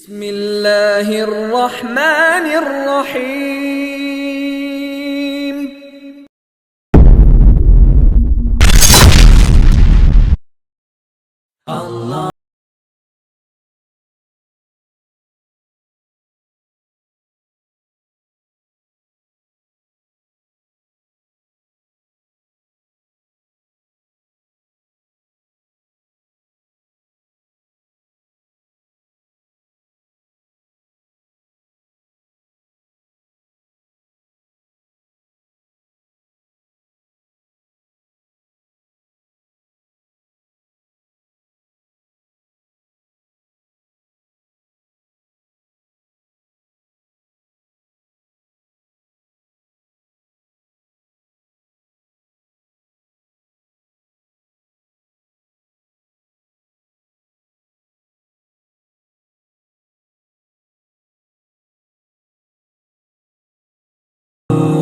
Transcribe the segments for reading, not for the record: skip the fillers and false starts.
بسم اللہ الرحمن الرحیم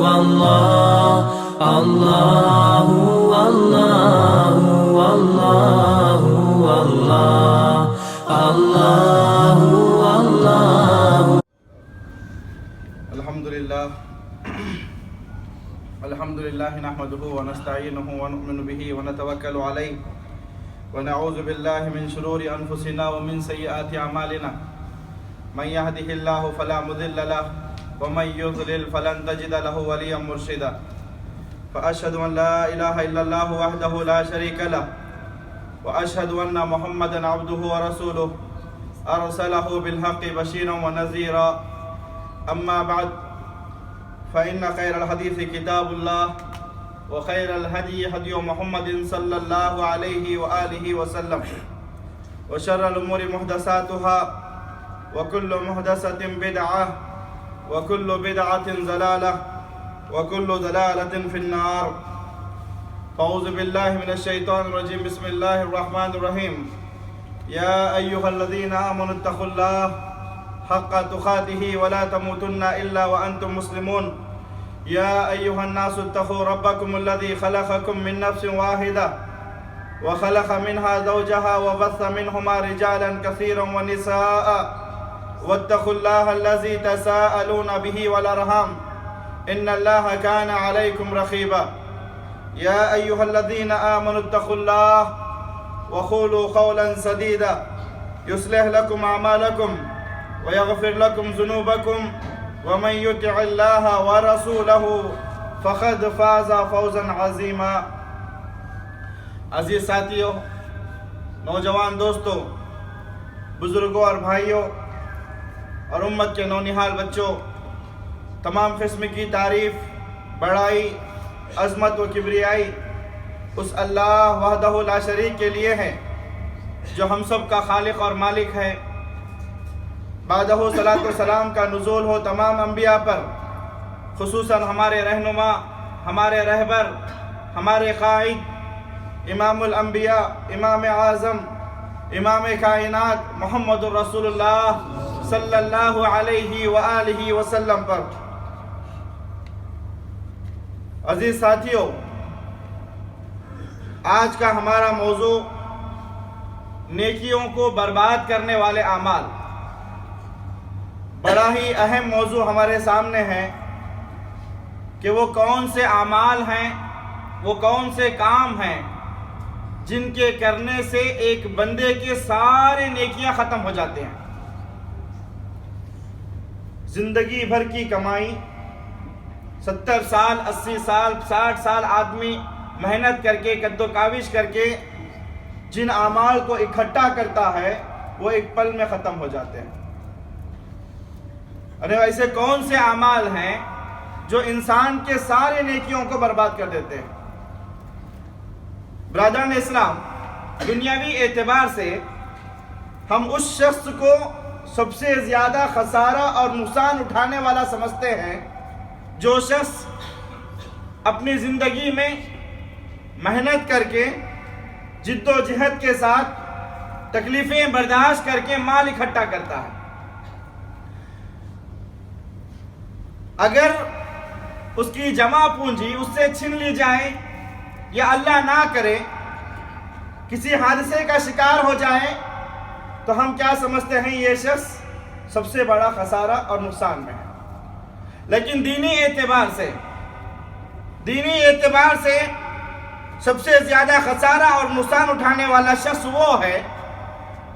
اللہ الحمد لله نحمده ونستعينه ونؤمن به ونتوكل عليه ونعوذ بالله من شرور أنفسنا ومن سيئات أعمالنا من يهده الله فلا مضل له ومن يضلل فلن تجد له وليا مرشدا فأشهد أن لا إله إلا الله وحده لا شريك له وأشهد أن محمدا عبده ورسوله أرسله بالحق بشيرا ونذيرا أما بعد فإن خير الحديث كتاب الله وخير الهدي هدي محمد صلى الله عليه وآله وسلم وشر الأمور محدثاتها وكل محدثة بدعة وكل بدعة ضلالة وكل ضلالة في النار فأعوذ بالله من الشيطان الرجيم بسم الله الرحمن الرحيم يا أيها الذين آمنوا اتقوا الله حق تقاته ولا تموتن إلا وأنتم مسلمون يا أيها الناس اتقوا ربكم الذي خلقكم من نفس واحدة وخلق منها زوجها وبث منهما رجالا كثيرا ونساء واتقوا الله الذي تساءلون به والأرحام إن الله كان عليكم رقيبا يا أيها الذين آمنوا اتقوا الله وقولوا قولا سديدا يصلح لكم أعمالكم ويغفر لكم ذنوبكم ومن يطع الله ورسوله فقد فاز فوزا عظيما عزیز ساتھیوں، نوجوان دوستوں، بزرگوں اور بھائیوں اور امت کے نونہال بچوں، تمام قسم کی تعریف، بڑائی، عظمت و کبریائی اس اللہ وحدہ لا شریک کے لیے ہے جو ہم سب کا خالق اور مالک ہے۔ بعدہ صلاۃ و سلام کا نزول ہو تمام انبیاء پر، خصوصاً ہمارے رہنما، ہمارے رہبر، ہمارے قائد، امام الانبیاء، امام اعظم، امام کائنات محمد الرسول اللہ صلی اللہ علیہ وآلہ وسلم پر۔ عزیز ساتھیوں، آج کا ہمارا موضوع نیکیوں کو برباد کرنے والے اعمال۔ بڑا ہی اہم موضوع ہمارے سامنے ہے کہ وہ کون سے اعمال ہیں، وہ کون سے کام ہیں جن کے کرنے سے ایک بندے کے سارے نیکیاں ختم ہو جاتے ہیں۔ زندگی بھر کی کمائی، 70 سال، 80 سال، 60 سال آدمی محنت کر کے، کد و کاوش کر کے جن اعمال کو اکٹھا کرتا ہے وہ ایک پل میں ختم ہو جاتے ہیں۔ اور ایسے کون سے اعمال ہیں جو انسان کے سارے نیکیوں کو برباد کر دیتے ہیں؟ برادران اسلام، دنیاوی اعتبار سے ہم اس شخص کو سب سے زیادہ خسارہ اور نقصان اٹھانے والا سمجھتے ہیں جو شخص اپنی زندگی میں محنت کر کے، جد و جہد کے ساتھ، تکلیفیں برداشت کر کے مال اکٹھا کرتا ہے۔ اگر اس کی جمع پونجی اس سے چھین لی جائے یا اللہ نہ کرے کسی حادثے کا شکار ہو جائے تو ہم کیا سمجھتے ہیں؟ یہ شخص سب سے بڑا خسارہ اور نقصان میں ہے. لیکن دینی اعتبار سے سب سے زیادہ خسارہ اور نقصان اٹھانے والا شخص وہ ہے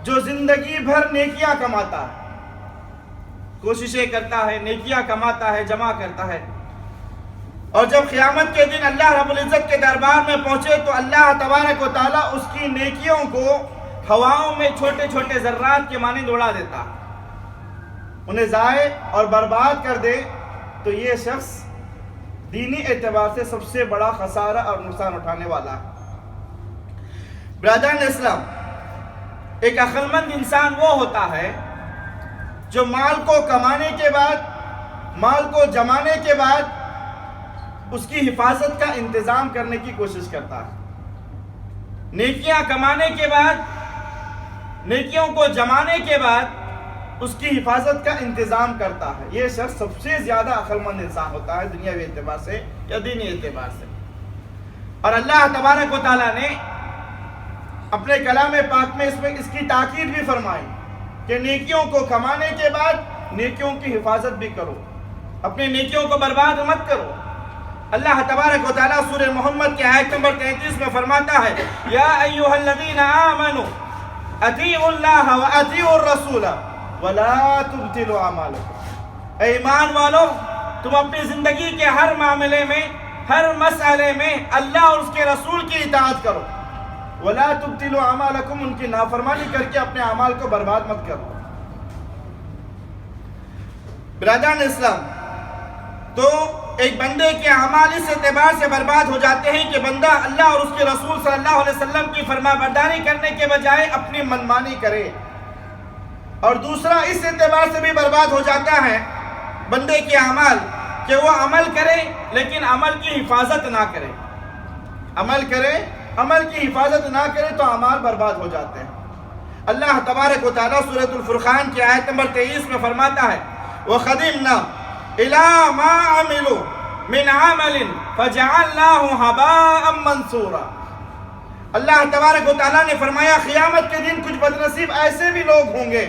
جو زندگی بھر نیکیاں کماتا ہے، کوششیں کرتا ہے، نیکیاں کماتا ہے، جمع کرتا ہے، اور جب قیامت کے دن اللہ رب العزت کے دربار میں پہنچے تو اللہ تبارک و تعالیٰ اس کی نیکیوں کو ہواؤں میں چھوٹے چھوٹے ذرات کے مانند اڑا دیتا، انہیں ضائع اور برباد کر دے. تو یہ شخص دینی اعتبار سے سب سے بڑا خسارہ اور نقصان اٹھانے والا ہے. برادران اسلام، ایک عقل مند انسان وہ ہوتا ہے جو مال کو کمانے کے بعد، مال کو جمانے کے بعد اس کی حفاظت کا انتظام کرنے کی کوشش کرتا ہے. نیکیاں کمانے کے بعد، نیکیوں کو جمانے کے بعد اس کی حفاظت کا انتظام کرتا ہے. یہ شخص سب سے زیادہ عقل مند انسان ہوتا ہے دنیاوی اعتبار سے یا دینی اعتبار سے. اور اللہ تبارک و تعالیٰ نے اپنے کلام پاک میں اس کی تاکید بھی فرمائی کہ نیکیوں کو کمانے کے بعد نیکیوں کی حفاظت بھی کرو، اپنی نیکیوں کو برباد مت کرو. اللہ تبارک و تعالیٰ سورہ محمد کی آیت نمبر 33 میں فرماتا ہے یا ایھا الذین آمنوا اطیعوا اللہ واطیعوا الرسول ولا تبطلوا اعمالکم. اے ایمان والو، تم اپنی زندگی کے ہر معاملے میں، ہر مسئلے میں اللہ اور اس کے رسول کی اطاعت کرو. ولا تبطلوا اعمالکم، ان کی نافرمانی کر کے اپنے اعمال کو برباد مت کرو. برادران اسلام، تو ایک بندے کے اعمال اس اعتبار سے برباد ہو جاتے ہیں کہ بندہ اللہ اور اس کے رسول صلی اللہ علیہ وسلم کی فرما برداری کرنے کے بجائے اپنی منمانی کرے. اور دوسرا اس اعتبار سے بھی برباد ہو جاتا ہے بندے کے اعمال کہ وہ عمل کرے لیکن عمل کی حفاظت نہ کرے. عمل کی حفاظت نہ کرے تو اعمال برباد ہو جاتے ہیں. اللہ تبارک و تعالیٰ سورۃ الفرقان کی آیت نمبر 23 میں فرماتا ہے وَقَدِمْنَا إِلَىٰ مَا عَمِلُوا مِنْ عَمَلٍ فَجَعَلْنَاهُ هَبَاءً مَنْثُورًا. اللہ تبارک و تعالیٰ نے فرمایا قیامت کے دن کچھ بدنصیب ایسے بھی لوگ ہوں گے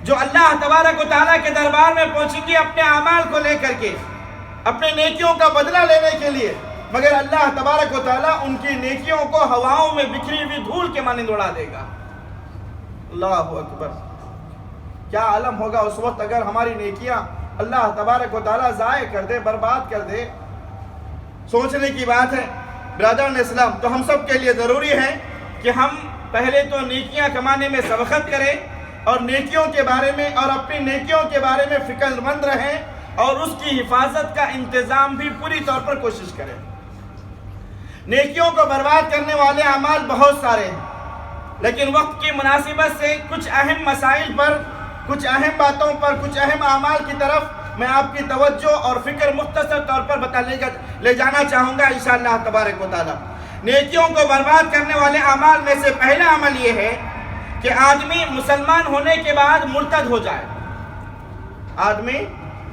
جو اللہ تبارک و تعالیٰ کے دربار میں پہنچیں گے اپنے اعمال کو لے کر کے، اپنے نیکیوں کا بدلہ لینے کے لیے، مگر اللہ تبارک و تعالیٰ ان کی نیکیوں کو ہواؤں میں بکھری ہوئی دھول کے مانند اڑا دے گا. اللہ اکبر! کیا عالم ہوگا اس وقت اگر ہماری نیکیاں اللہ تبارک و تعالیٰ ضائع کر دے، برباد کر دے. سوچنے کی بات ہے برادران اسلام. تو ہم سب کے لیے ضروری ہے کہ ہم پہلے تو نیکیاں کمانے میں سبقت کریں اور نیکیوں کے بارے میں اور اپنی نیکیوں کے بارے میں فکر مند رہیں اور اس کی حفاظت کا انتظام بھی پوری طور پر کوشش کریں. نیکیوں کو برباد کرنے والے اعمال بہت سارے ہیں، لیکن وقت کی مناسبت سے کچھ اہم مسائل پر، کچھ اہم باتوں پر، کچھ اہم اعمال کی طرف میں آپ کی توجہ اور فکر مختصر طور پر لے جانا چاہوں گا انشاءاللہ تبارک و تعالیٰ. نیکیوں کو برباد کرنے والے اعمال میں سے پہلا عمل یہ ہے کہ آدمی مسلمان ہونے کے بعد مرتد ہو جائے. آدمی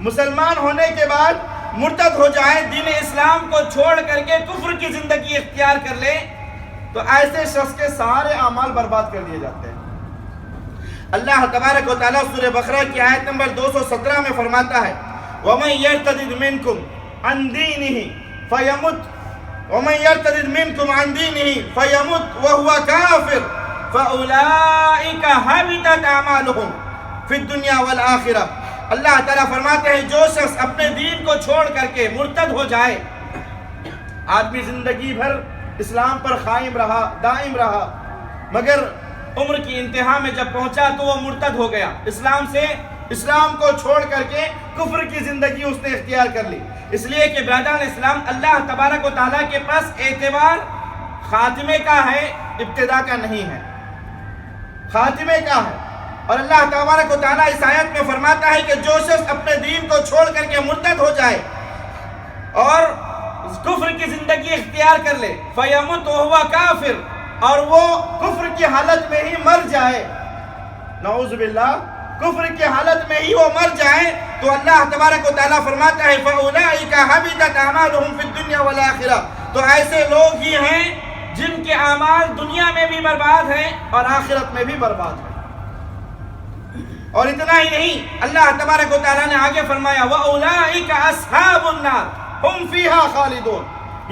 مسلمان ہونے کے بعد مرتد ہو جائے، دین اسلام کو چھوڑ کر کے کفر کی زندگی اختیار کر لے، تو ایسے شخص کے سارے اعمال برباد کر دیے جاتے ہیں. اللہ تبارک و تعالیٰ سورہ بقرہ کی آیت نمبر 217 میں فرماتا ہے وَمَنْ يَرْتَدِدْ مِنْكُمْ عَنْ دِينِهِ فَيَمُتْ وَهُوَ كَافِرٌ فَأُولَئِكَ حَبِطَتْ أَعْمَالُهُمْ فِي الدُّنْيَا وَالْآخِرَةِ. اللہ تعالیٰ فرماتے ہیں جو شخص اپنے دین کو چھوڑ کر کے مرتد ہو جائے، آدمی زندگی بھر اسلام پر قائم رہا، دائم رہا، مگر عمر کی انتہا میں جب پہنچا تو وہ مرتد ہو گیا، اسلام کو چھوڑ کر کے کفر کی زندگی اس نے اختیار کر لی. اس لیے کہ برادران اسلام، اللہ تبارک و تعالیٰ کے پاس اعتبار خاتمے کا ہے، ابتدا کا نہیں ہے، خاتمے کا ہے. اور اللہ تبارک و تعالیٰ اس آیت میں فرماتا ہے کہ جو شخص اپنے دین کو چھوڑ کر کے مرتد ہو جائے اور کفر کی زندگی اختیار کر لے، فَيَمُتْ وَهُوَ كَافِرٌ، اور وہ کفر کی حالت میں ہی مر جائے، نعوذ باللہ، کفر کی حالت میں ہی وہ مر جائے، تو اللہ تبارک و تعالیٰ فرماتا ہے فَأُولَئِكَ حَبِطَتْ أَعْمَالُهُمْ فِي الدُّنْيَا وَالْآخِرَةِ. تو ایسے لوگ ہی ہیں جن کے اعمال دنیا میں بھی برباد ہیں اور آخرت میں بھی برباد ہیں. اور اتنا ہی نہیں، اللہ تبارک و تعالیٰ نے آگے فرمایا وَأُولَئِكَ أَصْحَابُ النَّارِ هُمْ فِيهَا خَالِدُونَ،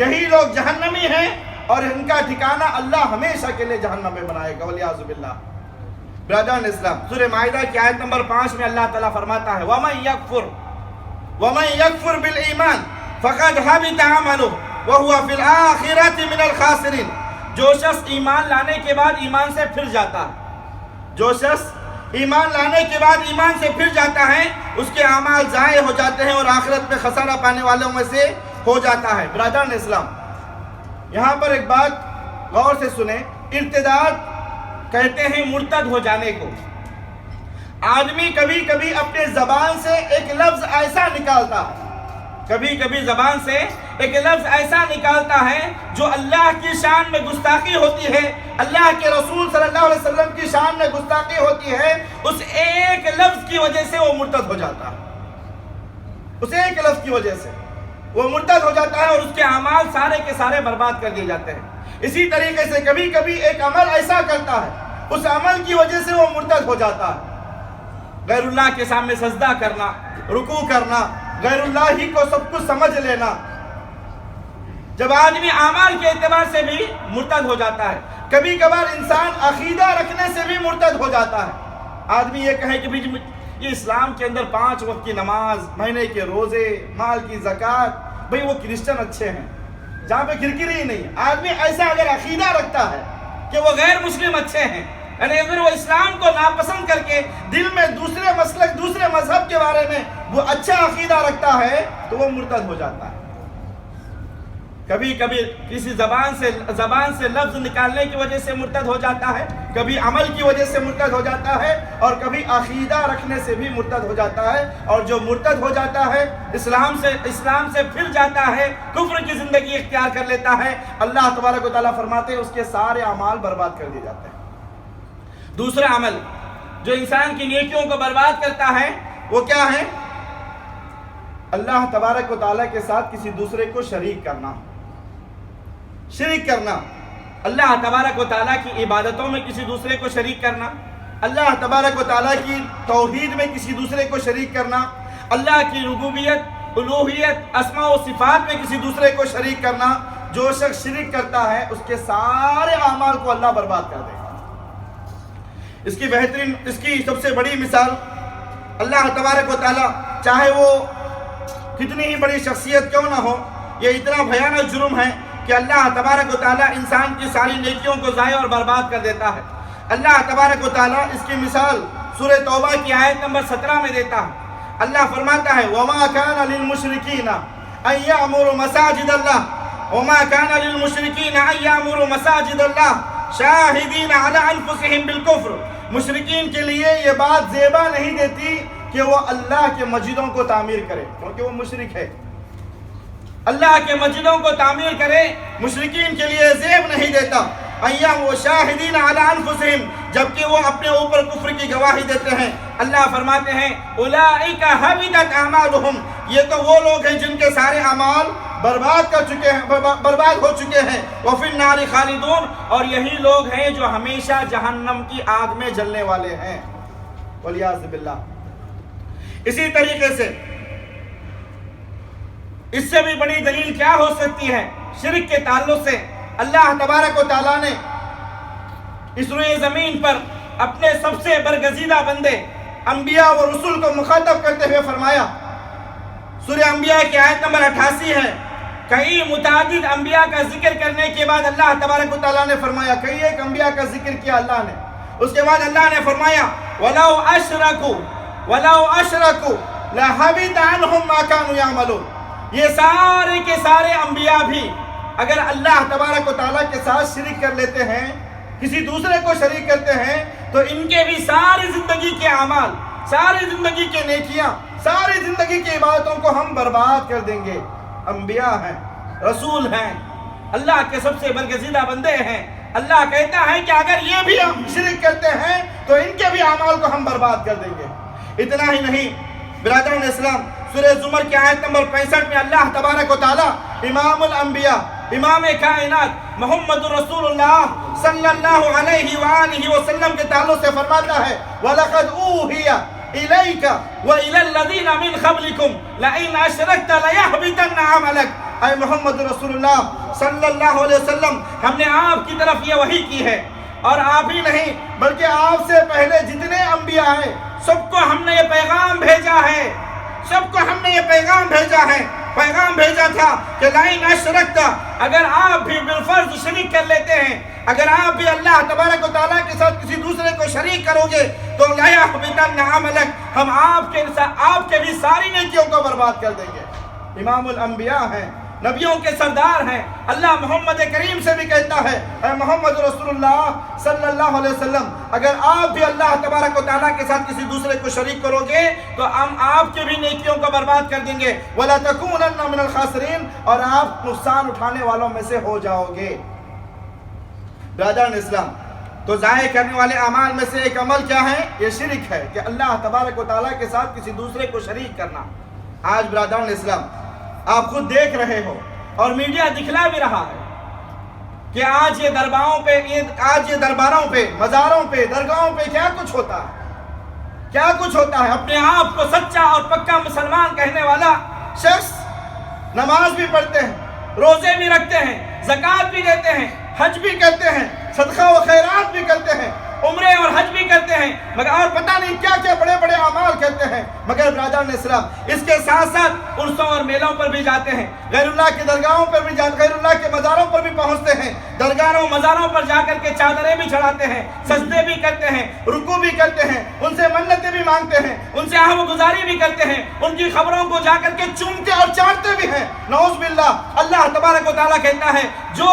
یہی لوگ جہنمی ہیں اور ان کا ٹھکانہ اللہ ہمیشہ کے لیے جہنم میں بنائے گا، وَلِعِيَاذُ بِاللَّہ۔ برادران اسلام، سورہ مائدہ کی آیت نمبر 5 میں اللہ تعالیٰ فرماتا ہے وَمَن يَكْفُرْ بِالْإِيمَانِ فَقَدْ حَبِطَ عَمَلُهُ وَهُوَ فِي الْآخِرَةِ مِنَ الْخَاسِرِينَ۔ جو شخص ایمان لانے کے بعد ایمان سے پھر جاتا ہے، جو شخص ایمان لانے کے بعد ایمان سے پھر جاتا ہے، اس کے اعمال ضائع ہو جاتے ہیں اور آخرت میں خسارہ پانے والوں میں سے ہو جاتا ہے۔ برادران اسلام، یہاں پر ایک بات غور سے سنیں، ارتداد کہتے ہیں مرتد ہو جانے کو۔ آدمی کبھی کبھی اپنے زبان سے ایک لفظ ایسا نکالتا ہے، کبھی کبھی زبان سے ایک لفظ ایسا نکالتا ہے جو اللہ کی شان میں گستاخی ہوتی ہے، اللہ کے رسول صلی اللہ علیہ وسلم کی شان میں گستاخی ہوتی ہے، اس ایک لفظ کی وجہ سے وہ مرتد ہو جاتا ہے، اس ایک لفظ کی وجہ سے وہ مرتد ہو جاتا ہے اور اس کے اعمال سارے کے سارے برباد کر دیے جاتے ہیں۔ اسی طریقے سے کبھی کبھی ایک عمل ایسا کرتا ہے، اس عمل کی وجہ سے وہ مرتد ہو جاتا ہے۔ غیر اللہ کے سامنے سجدہ کرنا، رکوع کرنا، غیر اللہ ہی کو سب کچھ سمجھ لینا، جب آدمی اعمال کے اعتبار سے بھی مرتد ہو جاتا ہے۔ کبھی کبھار انسان عقیدہ رکھنے سے بھی مرتد ہو جاتا ہے۔ آدمی یہ کہے کہ یہ اسلام کے اندر 5 وقت کی نماز، مہینے کے روزے، مال کی زکوٰۃ، بھئی وہ کرسچن اچھے ہیں، جہاں پہ کرکری ہی نہیں۔ آدمی ایسا اگر عقیدہ رکھتا ہے کہ وہ غیر مسلم اچھے ہیں، یعنی اگر وہ اسلام کو ناپسند کر کے دل میں دوسرے مسلک، دوسرے مذہب کے بارے میں وہ اچھا عقیدہ رکھتا ہے تو وہ مرتد ہو جاتا ہے۔ کبھی کبھی کسی زبان سے لفظ نکالنے کی وجہ سے مرتد ہو جاتا ہے، کبھی عمل کی وجہ سے مرتد ہو جاتا ہے، اور کبھی عقیدہ رکھنے سے بھی مرتد ہو جاتا ہے۔ اور جو مرتد ہو جاتا ہے، اسلام سے پھر جاتا ہے، کفر کی زندگی اختیار کر لیتا ہے، اللہ تبارک و تعالیٰ فرماتے ہیں اس کے سارے اعمال برباد کر دیے جاتے ہیں۔ دوسرا عمل جو انسان کی نیکیوں کو برباد کرتا ہے وہ کیا ہے؟ اللہ تبارک و تعالیٰ کے ساتھ کسی دوسرے کو شریک کرنا، اللہ تبارک و تعالیٰ کی عبادتوں میں کسی دوسرے کو شریک کرنا، اللہ تبارک و تعالیٰ کی توحید میں کسی دوسرے کو شریک کرنا، اللہ کی ربوبیت، الوہیت، اسماء و صفات میں کسی دوسرے کو شریک کرنا۔ جو شخص شرک کرتا ہے اس کے سارے اعمال کو اللہ برباد کر دے گا۔ اس کی سب سے بڑی مثال، اللہ تبارک و تعالیٰ چاہے وہ کتنی ہی بڑی شخصیت کیوں نہ ہو، یہ اتنا بھیانک جرم ہے کہ اللہ تبارک و تعالیٰ انسان کی ساری نیکیوں کو ضائع اور برباد کر دیتا ہے۔ اللہ تبارک و تعالیٰ اس کی مثال سورہ توبہ کی آیت نمبر 17 میں دیتا ہے۔ اللہ فرماتا ہے وَمَا كَانَ لِلْمُشْرِكِينَ أَن يَعْمُرُوا مَسَاجِدَ اللَّهِ وَمَا كَانَ لِلْمُشْرِكِينَ أَن يَعْمُرُوا مَسَاجِدَ اللَّهِ شَاهِدِينَ عَلَىٰ أَنفُسِهِمْ بِالْكُفْرِ۔ مشرکین کے لیے یہ بات زیبا نہیں دیتی کہ وہ اللہ کے مسجدوں کو تعمیر کرے، کیونکہ وہ مشرک ہے۔ اللہ کے مسجدوں کو تعمیر کرے مشرکین کے لیے زیب نہیں دیتا۔ ایام و شاہدین علی انفسہم، جبکہ وہ اپنے اوپر کفر کی گواہی دیتے ہیں۔ اللہ فرماتے ہیں اولئک حبطت اعمالہم، یہ تو وہ لوگ ہیں جن کے سارے اعمال برباد ہو چکے ہیں۔ وفی النار خالدون، اور یہی لوگ ہیں جو ہمیشہ جہنم کی آگ میں جلنے والے ہیں، والعیاذ باللہ۔ اسی طریقے سے اس سے بھی بڑی دلیل کیا ہو سکتی ہے شرک کے تعلق سے؟ اللہ تبارک و تعالیٰ نے اس روئے زمین پر اپنے سب سے برگزیدہ بندے انبیاء و رسول کو مخاطب کرتے ہوئے فرمایا، سورہ انبیاء کی آیت نمبر 88 ہے۔ کئی متعدد انبیاء کا ذکر کرنے کے بعد اللہ تبارک و تعالیٰ نے فرمایا، کئی ایک انبیاء کا ذکر کیا اللہ نے، اس کے بعد اللہ نے فرمایا وَلَوْ أَشْرَكُوا لَحَبِطَ عَنْهُمْ مَا كَانُوا يَعْمَلُونَ۔ یہ سارے کے سارے انبیاء بھی اگر اللہ تبارک و تعالیٰ کے ساتھ شریک کر لیتے ہیں، کسی دوسرے کو شریک کرتے ہیں، تو ان کے بھی ساری زندگی کے اعمال، ساری زندگی کے نیکیاں، ساری زندگی کی عبادتوں کو ہم برباد کر دیں گے۔ انبیاء ہیں، رسول ہیں، اللہ کے سب سے برگزیدہ بندے ہیں۔ اللہ کہتا ہے کہ اگر یہ بھی شرک کرتے ہیں تو ان کے بھی اعمال کو ہم برباد کر دیں گے۔ اتنا ہی نہیں برادران اسلام، سورہ زمر کی آیت نمبر 65 میں اللہ تبارک و تعالیٰ امام الانبیاء امام کائنات محمد رسول اللہ صلی اللہ علیہ وآلہ وسلم کے تعلق سے فرماتا ہے وَلَقَدْ أُوحِيَ إِلَيْكَ وَإِلَى الَّذِينَ مِنْ قَبْلِكُمْ لَئِنْ أَشْرَكْتَ لَيَحْبِطَنَّ عَمَلَكَ۔ اے محمد رسول اللہ صلی اللہ علیہ وسلم، ہم نے آپ کی طرف یہ وحی کی ہے، اور آپ ہی نہیں بلکہ آپ سے پہلے جتنے انبیاء ہیں سب کو ہم نے یہ پیغام بھیجا ہے، سب کو ہم نے یہ پیغام بھیجا ہے، پیغام بھیجا تھا کہ لَئِنْ أَشْرَكْتَ، اگر آپ بھی بالفرض شریک کر لیتے ہیں، اگر آپ بھی اللہ تبارک و تعالیٰ کے ساتھ کسی دوسرے کو شریک کرو گے تو لَيَحْبِطَنَّ عَمَلَكَ، ہم آپ کے بھی ساری نیکیوں کو برباد کر دیں گے۔ امام الانبیاء ہیں، نبیوں کے سردار ہیں، اللہ محمد کریم سے بھی کہتا ہے اے محمد رسول اللہ صلی اللہ علیہ وسلم، اگر آپ بھی اللہ تبارک و تعالیٰ کے ساتھ کسی دوسرے کو شریک کرو گے تو ہم آپ کے بھی نیکیوں کو برباد کر دیں گے، وَلَا تَكُونَنَّ مِنَ الْخَاسِرِينَ، اور آپ نقصان اٹھانے والوں میں سے ہو جاؤ گے۔ برادران اسلام، تو ضائع کرنے والے اعمال میں سے ایک عمل کیا ہے؟ یہ شرک ہے کہ اللہ تبارک و تعالیٰ کے ساتھ کسی دوسرے کو شریک کرنا۔ آج برادران اسلام آپ خود دیکھ رہے ہو اور میڈیا دکھلا بھی رہا ہے کہ آج یہ درباروں پہ مزاروں پہ درگاہوں پہ کیا کچھ ہوتا ہے، کیا کچھ ہوتا ہے۔ اپنے آپ کو سچا اور پکا مسلمان کہنے والا شخص نماز بھی پڑھتے ہیں، روزے بھی رکھتے ہیں، زکوٰۃ بھی دیتے ہیں، حج بھی کرتے ہیں، صدقہ و خیرات بھی کرتے ہیں، عمرے اور حج بھی کرتے ہیں، مگر اور پتہ نہیں کیا کیا بڑے بڑے اعمال کرتے ہیں، مگر برادران اسلام اس کے ساتھ ساتھ عرسوں اور میلوں پر بھی جاتے ہیں، غیر اللہ کی درگاہوں پر بھی جاتے، غیر اللہ کے مزاروں پر بھی پہنچتے ہیں، درگاہوں مزاروں پر جا کر کے چادریں بھی چڑھاتے ہیں، سجدے بھی کرتے ہیں، رکوع بھی کرتے ہیں، ان سے منتیں بھی مانگتے ہیں، ان سے عہد گزاری بھی کرتے ہیں، ان کی خبروں کو جا کر کے چومتے اور چاٹتے بھی ہیں۔ نعوذ باللہ، اللہ تبارک و تعالیٰ کہتا ہے جو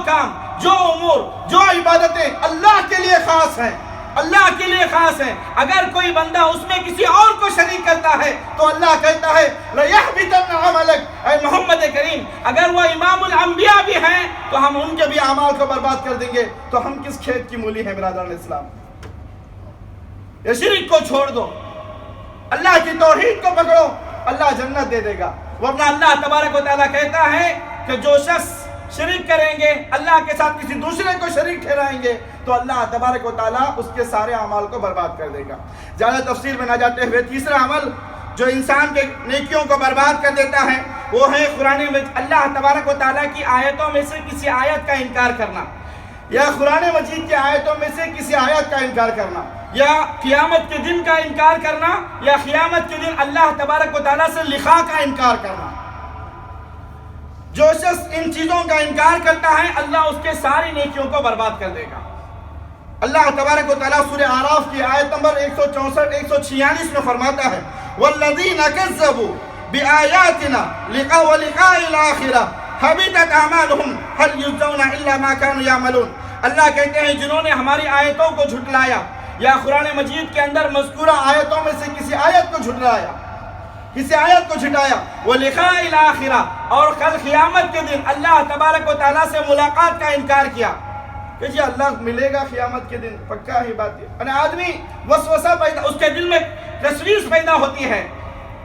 کام، جو امور، جو عبادتیں اللہ کے لیے خاص ہیں، اللہ کے لیے خاص ہیں، اگر کوئی بندہ اس میں کسی اور کو شریک کرتا ہے تو اللہ کہتا ہے لَيَحْبِطَنَّ عَمَلَكَ۔ اے محمد کریم، اگر وہ امام الانبیاء بھی ہیں تو ہم ان کے بھی اعمال کو برباد کر دیں گے، تو ہم کس کھیت کی مولی ہیں برادران اسلام؟ یہ شرک کو چھوڑ دو، اللہ کی توحید کو پکڑو، اللہ جنت دے دے گا، ورنہ اللہ تبارک و تعالیٰ کہتا ہے کہ جو شخص شریک کریں گے، اللہ کے ساتھ کسی دوسرے کو شریک ٹھہرائیں گے تو اللہ تبارک و تعالیٰ اس کے سارے اعمال کو برباد کر دے گا۔ زیادہ تفصیل میں نہ جاتے ہوئے تیسرا عمل جو انسان کے نیکیوں کو برباد کر دیتا ہے وہ ہے قرآن میں اللہ تبارک و تعالیٰ کی آیتوں میں سے کسی آیت کا انکار کرنا، یا قرآن مجید کی آیتوں میں سے کسی آیت کا انکار کرنا، یا قیامت کے دن کا انکار کرنا، یا قیامت کے دن اللہ تبارک و تعالیٰ سے لقاء کا انکار کرنا۔ جو شخص ان چیزوں کا انکار کرتا ہے اللہ اس کے ساری نیکیوں کو برباد کر دے گا۔ اللہ تبارک و تعالیٰ سورہ اعراف کی آیت نمبر 164 146 میں فرماتا ہے وَالَّذِينَ كَذَّبُوا بِآيَاتِنَا وَلِقَاءِ الْآخِرَةِ حَبِطَتْ أَعْمَالُهُمْ هَلْ يُجْزَوْنَ إِلَّا مَا كَانُوا يَعْمَلُونَ۔ اللہ کہتے ہیں جنہوں نے ہماری آیتوں کو جھٹلایا یا قرآن مجید کے اندر مذکورہ آیتوں میں سے کسی آیت کو جھٹلایا، کسی آیت کو جھٹایا، وَلِقَاءِ الْآخِرَةِ، اور کل قیامت کے دن اللہ تبارک و تعالیٰ سے ملاقات کا انکار کیا کہ جی اللہ ملے گا قیامت کے دن، پکا ہی بات ہے۔ یعنی آدمی وسوسہ پیدا، اس کے دل میں تشویش پیدا ہوتی ہے،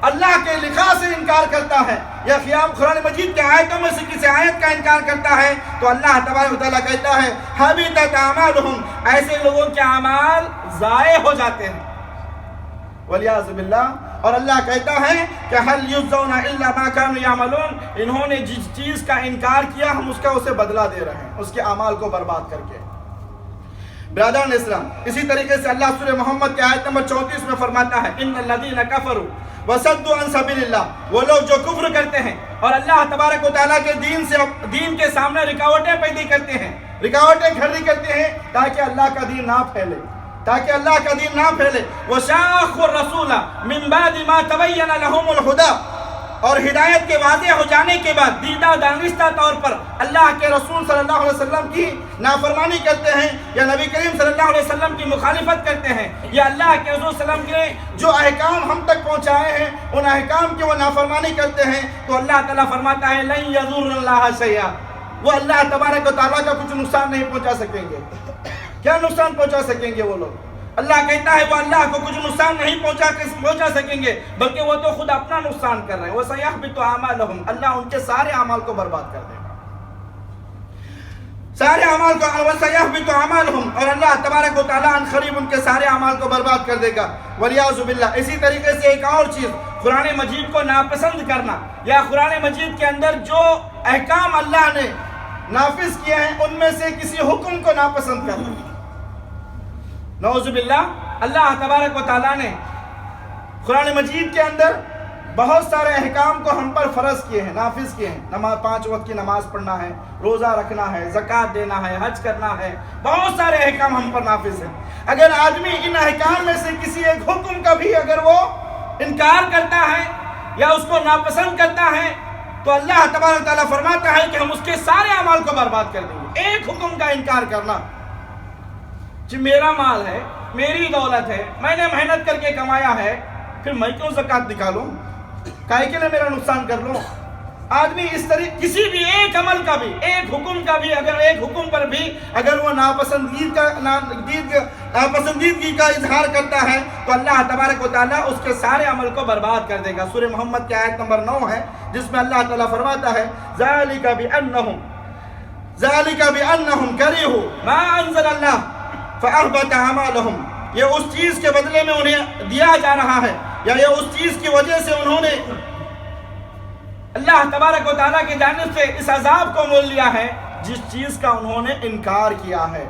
اللہ کے لقاء سے انکار کرتا ہے یا قرآن مجید کے آیتوں میں سے کسی آیت کا انکار کرتا ہے تو اللہ تبارک و تعالیٰ کہتا ہے حَبِطَتْ أَعْمَالُهُمْ، ایسے لوگوں کے اعمال ضائع ہو جاتے ہیں وَلِعِيَاذُ بِاللَّهِ۔ اور اللہ کہتا ہے کہ هَلْ يُجْزَوْنَ إِلَّا مَا كَانُوا يَعْمَلُونَ، انہوں نے جس چیز کا انکار کیا ہم اس کا اسے بدلہ دے رہے ہیں، اس کے اعمال کو برباد کر کے۔ برادران اسلام، اسی طریقے سے اللہ سورہ محمد کے آیت نمبر 34 میں فرماتا ہے إِنَّ الَّذِينَ كَفَرُوا وَصَدُّوا عَن سَبِيلِ اللَّهِ، وہ لوگ جو کفر کرتے ہیں اور اللہ تبارک و تعالیٰ کے دین کے سامنے رکاوٹیں پیدا کرتے ہیں، رکاوٹیں کھڑی کرتے ہیں تاکہ اللہ کا دین نہ پھیلے، تاکہ اللہ کا دین نہ پھیلے۔ وَشَاقُّوا الرَّسُولَ مِن بَعْدِ مَا تَبَيَّنَ لَهُمُ الْهُدَىٰ، اور ہدایت کے واضح ہو جانے کے بعد دیدہ دانستہ طور پر اللہ کے رسول صلی اللہ علیہ وسلم کی نافرمانی کرتے ہیں یا نبی کریم صلی اللہ علیہ وسلم کی مخالفت کرتے ہیں یا اللہ کے رسول صلی اللہ علیہ وسلم کے جو احکام ہم تک پہنچائے ہیں ان احکام کی وہ نافرمانی کرتے ہیں تو اللہ تعالیٰ فرماتا ہے لَن يَضُرَّ اللَّهَ شَيْئًا، وہ اللہ تبارک و تعالیٰ کا کچھ نقصان نہیں پہنچا سکیں گے۔ کیا نقصان پہنچا سکیں گے وہ لوگ؟ اللہ کہتا ہے وہ اللہ کو کچھ نقصان نہیں پہنچا سکیں گے بلکہ وہ تو خود اپنا نقصان کر رہے ہیں۔ وَسَيَحْبِطُ أَعْمَالُهُمْ، اللہ ان کے سارے اعمال کو برباد کر دے گا۔ سارے اعمال کو وَسَيَحْبِطُ أَعْمَالُهُمْ، اور اللہ تبارک و تعالیٰ ان قریب ان کے سارے اعمال کو برباد کر دے گا. وَلِيَعُوذُ بِاللَّهِ. اسی طریقے سے ایک اور چیز، قرآن مجید کو ناپسند کرنا، یا قرآن مجید کے اندر جو احکام اللہ نے نافذ کیے ہیں ان میں سے کسی حکم کو ناپسند کرنا. نعوذ باللہ. اللہ تبارک و تعالیٰ نے قرآن مجید کے اندر بہت سارے احکام کو ہم پر فرض کیے ہیں، نافذ کیے ہیں. 5 وقت کی نماز پڑھنا ہے، روزہ رکھنا ہے، زکوٰۃ دینا ہے، حج کرنا ہے، بہت سارے احکام ہم پر نافذ ہیں. اگر آدمی ان احکام میں سے کسی ایک حکم کا بھی اگر وہ انکار کرتا ہے یا اس کو ناپسند کرتا ہے تو اللہ تبارک و تعالیٰ فرماتا ہے کہ ہم اس کے سارے اعمال کو برباد کر دیں گے. ایک حکم کا انکار کرنا، کہ میرا مال ہے، میری دولت ہے، میں نے محنت کر کے کمایا ہے، پھر میں کیوں زکوٰۃ نکالوں، کائے کے لیے میرا نقصان کر لوں. آدمی اس طرح کسی بھی ایک عمل کا بھی، ایک حکم کا بھی، اگر ایک حکم پر بھی اگر وہ ناپسندیدگی کا اظہار کرتا ہے تو اللہ تبارک و تعالیٰ اس کے سارے عمل کو برباد کر دے گا. سورہ محمد کی آیت نمبر 9 ہے جس میں اللہ تعالیٰ فرماتا ہے ذَلِكَ بِأَنَّهُمْ كَرِهُوا مَا أَنزَلَ اللَّهُ فَأَحْبَطَ أَعْمَالَهُمْ. یہ اس چیز کے بدلے میں انہیں دیا جا رہا ہے، یا یہ اس چیز کی وجہ سے انہوں نے اللہ تبارک و تعالیٰ کی جانب سے اس عذاب کو مول لیا ہے جس چیز کا انہوں نے انکار کیا ہے.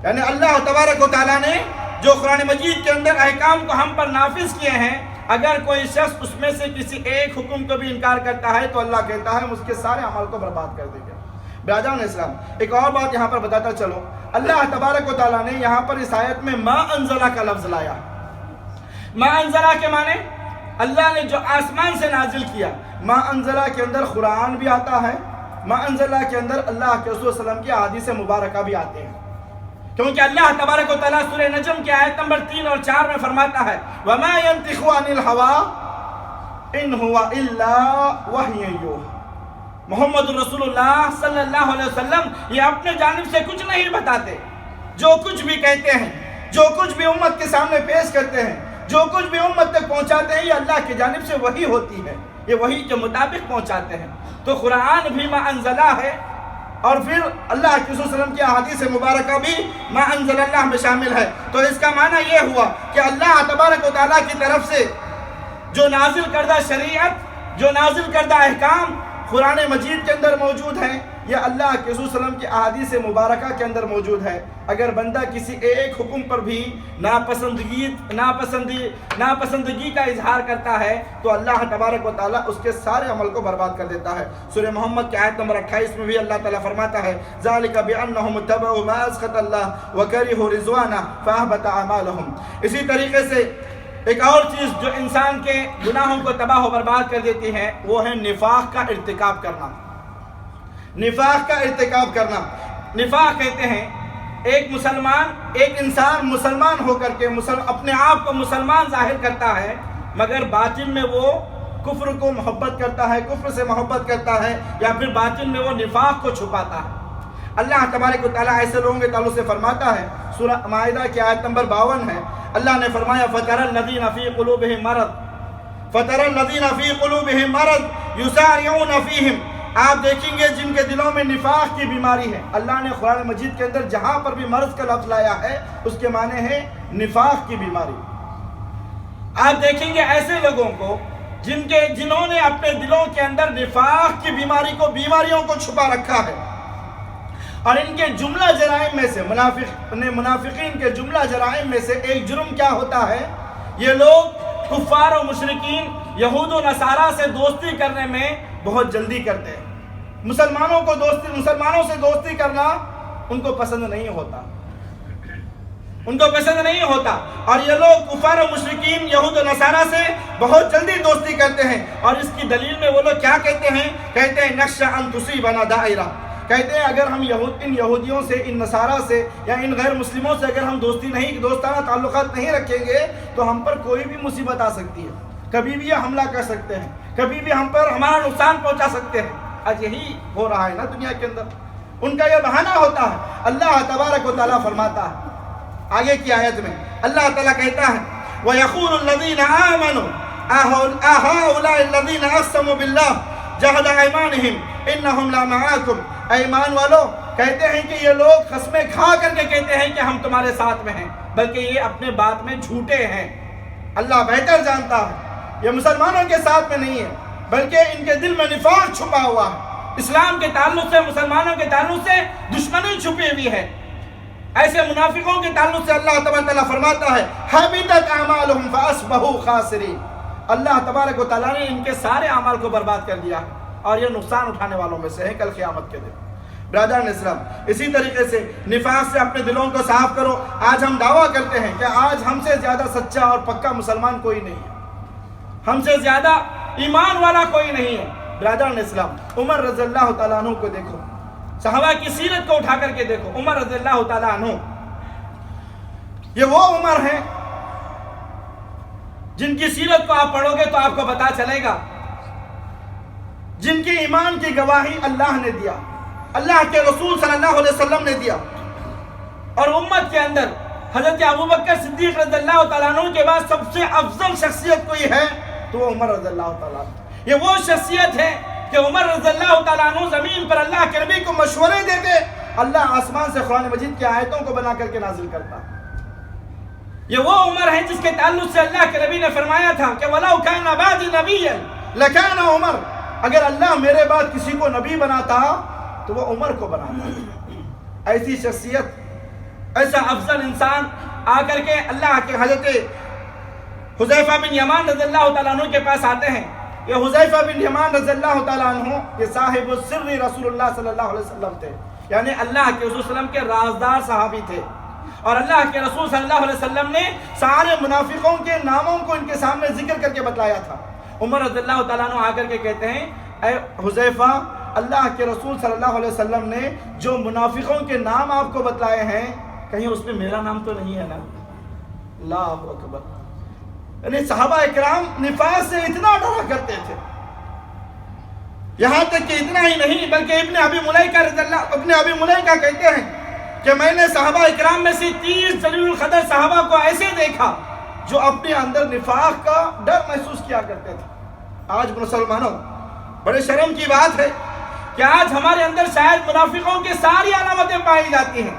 یعنی اللہ تبارک و تعالیٰ نے جو قرآن مجید کے اندر احکام کو ہم پر نافذ کیے ہیں، اگر کوئی شخص اس میں سے کسی ایک حکم کو بھی انکار کرتا ہے تو اللہ کہتا ہے ہم اس کے سارے عمل کو برباد کر دیں گے. برادران اسلام، ایک اور بات یہاں پر بتاتا چلو، اللہ تبارک و تعالیٰ نے یہاں پر اس آیت میں ما انزلہ کا لفظ لایا. ما انزلہ کے معنی اللہ نے جو آسمان سے نازل کیا. ما انزلہ کے اندر قرآن بھی آتا ہے، ما انزلہ کے اندر اللہ کے رسول صلی اللہ علیہ وسلم کی احادیث مبارکہ بھی آتے ہیں، کیونکہ اللہ تبارک و تعالیٰ سورہ نجم کی آیت نمبر 3 اور 4 میں فرماتا ہے وَمَا يَنْطِقُ عَنِ الْهَوَىٰ إِنْ هُوَ إِلَّا وَحْيٌ يُوحَىٰ. محمد رسول اللہ صلی اللہ علیہ وسلم یہ اپنے جانب سے کچھ نہیں بتاتے. جو کچھ بھی کہتے ہیں، جو کچھ بھی امت کے سامنے پیش کرتے ہیں، جو کچھ بھی امت تک پہنچاتے ہیں، یہ اللہ کی جانب سے وحی ہوتی ہے، یہ وحی کے مطابق پہنچاتے ہیں. تو قرآن بھی ما انزلہ ہے، اور پھر اللہ کے رسول صلی اللہ علیہ وسلم کی احادیث مبارکہ بھی ما انزل اللہ میں شامل ہے. تو اس کا معنی یہ ہوا کہ اللہ تبارک و تعالیٰ کی طرف سے جو نازل کردہ شریعت، جو نازل کردہ احکام قرآن مجید کے اندر موجود ہیں، یہ اللہ کے رسول صلی اللہ علیہ وسلم کی احادیث مبارکہ کے اندر موجود ہے. اگر بندہ کسی ایک حکم پر بھی ناپسندگی کا اظہار کرتا ہے تو اللہ تبارک و تعالیٰ اس کے سارے عمل کو برباد کر دیتا ہے. سورہ محمد کی آیت نمبر 28 میں بھی اللہ تعالیٰ فرماتا ہے ذَلِكَ بِأَنَّهُمُ اتَّبَعُوا مَا أَسْخَطَ اللَّهَ وَكَرِهُوا رِضْوَانَهُ فَأَحْبَطَ أَعْمَالَهُمْ. اسی طریقے سے ایک اور چیز جو انسان کے گناہوں کو تباہ و برباد کر دیتی ہے وہ ہے نفاق کا ارتکاب کرنا. نفاق کا ارتکاب کرنا. نفاق کہتے ہیں ایک انسان مسلمان ہو کر کے اپنے آپ کو مسلمان ظاہر کرتا ہے، مگر باطن میں وہ کفر کو محبت کرتا ہے، کفر سے محبت کرتا ہے، یا پھر باطن میں وہ نفاق کو چھپاتا ہے. اللہ تبارک و تعالیٰ ایسے لوگوں کے تعلق سے فرماتا ہے، سورہ مائدہ کی آیت نمبر 52 ہے. اللہ نے فرمایا فَتَرَى الَّذِينَ فِي قُلُوبِهِم مَرَضٌ يُسَارِعُونَ فِيهِمْ. آپ دیکھیں گے جن کے دلوں میں نفاق کی بیماری ہے. اللہ نے قرآن مجید کے اندر جہاں پر بھی مرض کا لفظ لایا ہے اس کے معنی ہے نفاق کی بیماری. آپ دیکھیں گے ایسے لوگوں کو جنہوں نے اپنے دلوں کے اندر نفاق کی بیماریوں کو چھپا رکھا ہے. اور ان کے جملہ جرائم میں سے منافقین کے جملہ جرائم میں سے ایک جرم کیا ہوتا ہے؟ یہ لوگ کفار و مشرکین، یہود و نصارہ سے دوستی کرنے میں بہت جلدی کرتے ہیں. مسلمانوں سے دوستی کرنا ان کو پسند نہیں ہوتا. اور یہ لوگ کفار و مشرکین، یہود و نصارہ سے بہت جلدی دوستی کرتے ہیں. اور اس کی دلیل میں وہ لوگ کیا کہتے ہیں نخشى ان تصيبنا دائرہ. کہتے ہیں اگر ہم ان یہودیوں سے، ان نصارہ سے یا ان غیر مسلموں سے اگر ہم دوستانہ تعلقات نہیں رکھیں گے تو ہم پر کوئی بھی مصیبت آ سکتی ہے. کبھی بھی یہ حملہ کر سکتے ہیں، کبھی بھی ہم پر ہمارا نقصان پہنچا سکتے ہیں. آج یہی ہو رہا ہے نا دنیا کے اندر. ان کا یہ بہانہ ہوتا ہے. اللہ تبارک و تعالیٰ فرماتا ہے آگے کی آیت میں، اللہ تعالیٰ کہتا ہے وَيَقُولُ الَّذِينَ آمَنُوا أَهَؤُلَاءِ الَّذِينَ أَقْسَمُوا بِاللَّهِ جَهْدَ أَيْمَانِهِمْ إِنَّهُمْ لَمَعَكُمْ. ایمان والو، کہتے ہیں کہ یہ لوگ قسمیں کھا کر کے کہتے ہیں کہ ہم تمہارے ساتھ میں ہیں، بلکہ یہ اپنے بات میں جھوٹے ہیں۔ اللہ بہتر جانتا ہے، یہ مسلمانوں کے ساتھ میں نہیں ہے، بلکہ ان کے دل میں نفاق چھپا ہوا ہے۔ اسلام کے تعلق سے، مسلمانوں کے تعلق سے دشمنی چھپی ہوئی ہے۔ ایسے منافقوں کے تعلق سے اللہ تبارک و تعالیٰ فرماتا ہے حبطت اعمالهم فاصبحوا خاسرین، اللہ تبارک و تعالیٰ نے ان کے سارے اعمال کو برباد کر دیا اور یہ نقصان اٹھانے والوں میں سے ہے کل قیامت کے دن۔ برادران اسلام، اسی طریقے سے نفاق سے اپنے دلوں کو صاف کرو۔ آج ہم دعویٰ کرتے ہیں کہ آج ہم سے زیادہ سچا اور پکا مسلمان کوئی نہیں ہے، ہم سے زیادہ ایمان والا کوئی نہیں ہے۔ برادران اسلام، عمر رضی اللہ تعالیٰ عنہ کو دیکھو، صحابہ کی سیرت کو اٹھا کر کے دیکھو۔ عمر رضی اللہ تعالیٰ عنہ یہ وہ عمر ہیں جن کی سیرت کو آپ پڑھو گے تو آپ کو پتا چلے گا، جن کی ایمان کی گواہی اللہ نے دیا، اللہ کے رسول صلی اللہ علیہ وسلم نے دیا، اور امت کے اندر حضرت ابوبکر صدیق رضی اللہ تعالیٰ عنہ کے بعد سب سے افضل شخصیت کوئی ہے تو وہ عمر رضی اللہ تعالیٰ عنہ۔ یہ وہ شخصیت ہے کہ عمر رضی اللہ تعالیٰ عنہ زمین پر اللہ کے نبی کو مشورے دیتے، اللہ آسمان سے قرآن مجید کی آیتوں کو بنا کر کے نازل کرتا۔ یہ وہ عمر ہے جس کے تعلق سے اللہ کے نبی نے فرمایا تھا کہ وَلَوْ كَانَ بَعْدِي نَبِيًّا لَكَانَ عُمَرٌ، اگر اللہ میرے بعد کسی کو نبی بناتا تو وہ عمر کو بناتا۔ ایسی شخصیت، ایسا افضل انسان آ کر کے اللہ کے حضرت حذیفہ بن یمان رضی اللہ تعالیٰ عنہ کے پاس آتے ہیں۔ یہ حذیفہ بن یمان رضی اللہ تعالیٰ عنہ یہ صاحب السر رسول اللہ صلی اللہ علیہ وسلم تھے، یعنی اللہ کے رسول صلی اللہ علیہ وسلم کے رازدار صحابی تھے، اور اللہ کے رسول صلی اللہ علیہ وسلم نے سارے منافقوں کے ناموں کو ان کے سامنے ذکر کر کے بتلایا تھا۔ عمر رضی اللہ تعالیٰ عنہ آ کر کے کہتے ہیں اے حذیفہ، اللہ کے رسول صلی اللہ علیہ وسلم نے جو منافقوں کے نام آپ کو بتلائے ہیں کہیں اس میں میرا نام تو نہیں ہے نا؟ اللہ اکبر۔ یعنی صحابہ اکرام نفاق سے اتنا ڈرا کرتے تھے، یہاں تک کہ اتنا ہی نہیں بلکہ ابن ابی ملیکہ کہتے ہیں کہ میں نے صحابہ اکرام میں سے 30 جلیل القدر صحابہ کو ایسے دیکھا جو اپنے اندر نفاق کا ڈر محسوس کیا کرتے تھے۔ آج مسلمانوں، بڑے شرم کی بات ہے کہ آج ہمارے اندر شاید منافقوں کے ساری علامتیں پائی جاتی ہیں۔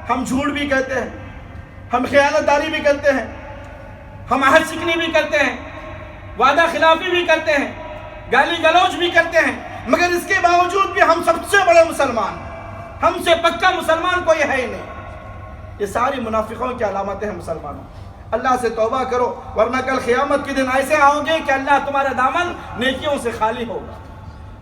ہم جھوٹ بھی کہتے ہیں، ہم خیانت داری بھی کرتے ہیں، ہم عہد شکنی بھی کرتے ہیں، وعدہ خلافی بھی کرتے ہیں، گالی گلوچ بھی کرتے ہیں، مگر اس کے باوجود بھی ہم سب سے بڑے مسلمان، ہم سے پکا مسلمان کوئی ہے ہی نہیں۔ یہ ساری منافقوں کی علامتیں ہیں مسلمانوں۔ اللہ سے توبہ کرو، ورنہ کل قیامت کے دن ایسے آؤ گے کہ اللہ تمہارا دامن نیکیوں سے خالی ہوگا،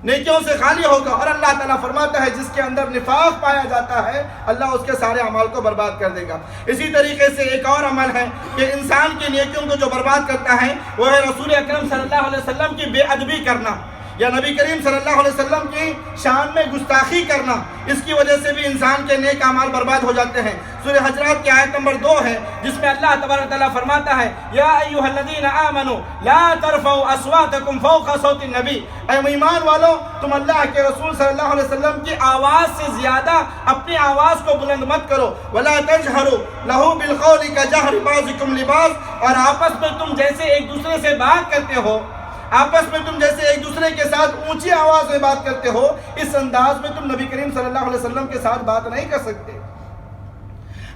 نیکیوں سے خالی ہوگا۔ اور اللہ تعالیٰ فرماتا ہے جس کے اندر نفاق پایا جاتا ہے اللہ اس کے سارے اعمال کو برباد کر دے گا۔ اسی طریقے سے ایک اور عمل ہے کہ انسان کی نیکیوں کو جو برباد کرتا ہے وہ ہے رسول اکرم صلی اللہ علیہ وسلم کی بے ادبی کرنا، یا نبی کریم صلی اللہ علیہ وسلم کی شان میں گستاخی کرنا۔ اس کی وجہ سے بھی انسان کے نیک اعمال برباد ہو جاتے ہیں۔ سورہ حجرات کی آیت نمبر 2 ہے جس میں اللہ تبارک و تعالیٰ فرماتا ہے یا ایھا الذین آمنوا لا ترفعوا اصواتکم فوق صوت النبی، اے ایمان والو تم اللہ کے رسول صلی اللہ علیہ وسلم کی آواز سے زیادہ اپنی آواز کو بلند مت کرو، ولا تجہروا لہ بالقول کجہر بعضکم لبعض، اور آپس میں تم جیسے ایک دوسرے سے بات کرتے ہو، آپس میں تم جیسے ایک دوسرے کے ساتھ اونچی آواز میں بات کرتے ہو، اس انداز میں تم نبی کریم صلی اللہ علیہ وسلم کے ساتھ بات نہیں کر سکتے۔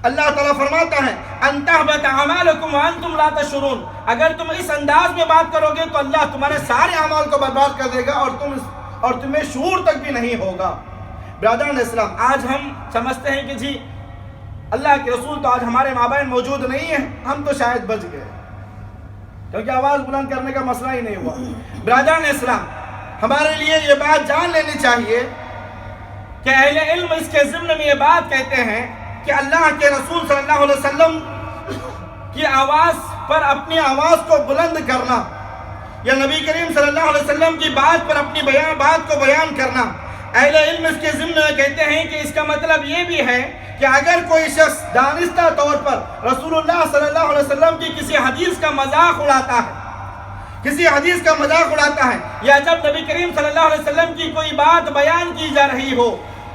اللہ تعالیٰ فرماتا ہے ان تحبط اعمالکم وانتم لا تشعرون، اگر تم اس انداز میں بات کرو گے تو اللہ تمہارے سارے اعمال کو برباد کر دے گا اور تمہیں شعور تک بھی نہیں ہوگا۔ برادران اسلام، آج ہم سمجھتے ہیں کہ جی اللہ کے رسول تو آج ہمارے مابین موجود نہیں ہیں، ہم تو شاید بچ گئے کیونکہ آواز بلند کرنے کا مسئلہ ہی نہیں ہوا۔ برادران اسلام، ہمارے لیے یہ بات جان لینی چاہیے کہ اہل علم اس کے ضمن میں یہ بات کہتے ہیں کہ اللہ کے رسول صلی اللہ علیہ وسلم کی آواز پر اپنی آواز کو بلند کرنا، یا نبی کریم صلی اللہ علیہ وسلم کی بات پر اپنی بات کو بیان کرنا، اہل علم اس کے ضمن میں کہتے ہیں کہ اس کا مطلب یہ بھی ہے کہ اگر کوئی شخص دانستہ طور پر رسول اللہ صلی اللہ علیہ وسلم کی کسی حدیث کا مذاق اڑاتا ہے، کسی حدیث کا مذاق اڑاتا ہے، یا جب نبی کریم صلی اللہ علیہ وسلم کی کوئی بات بیان کی جا رہی ہو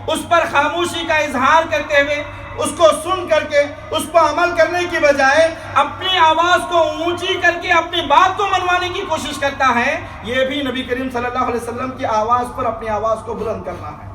اس پر خاموشی کا اظہار کرتے ہوئے، اس کو سن کر کے اس پر عمل کرنے کی بجائے اپنی آواز کو اونچی کر کے اپنی بات کو منوانے کی کوشش کرتا ہے، یہ بھی نبی کریم صلی اللہ علیہ وسلم کی آواز پر اپنی آواز کو بلند کرنا ہے۔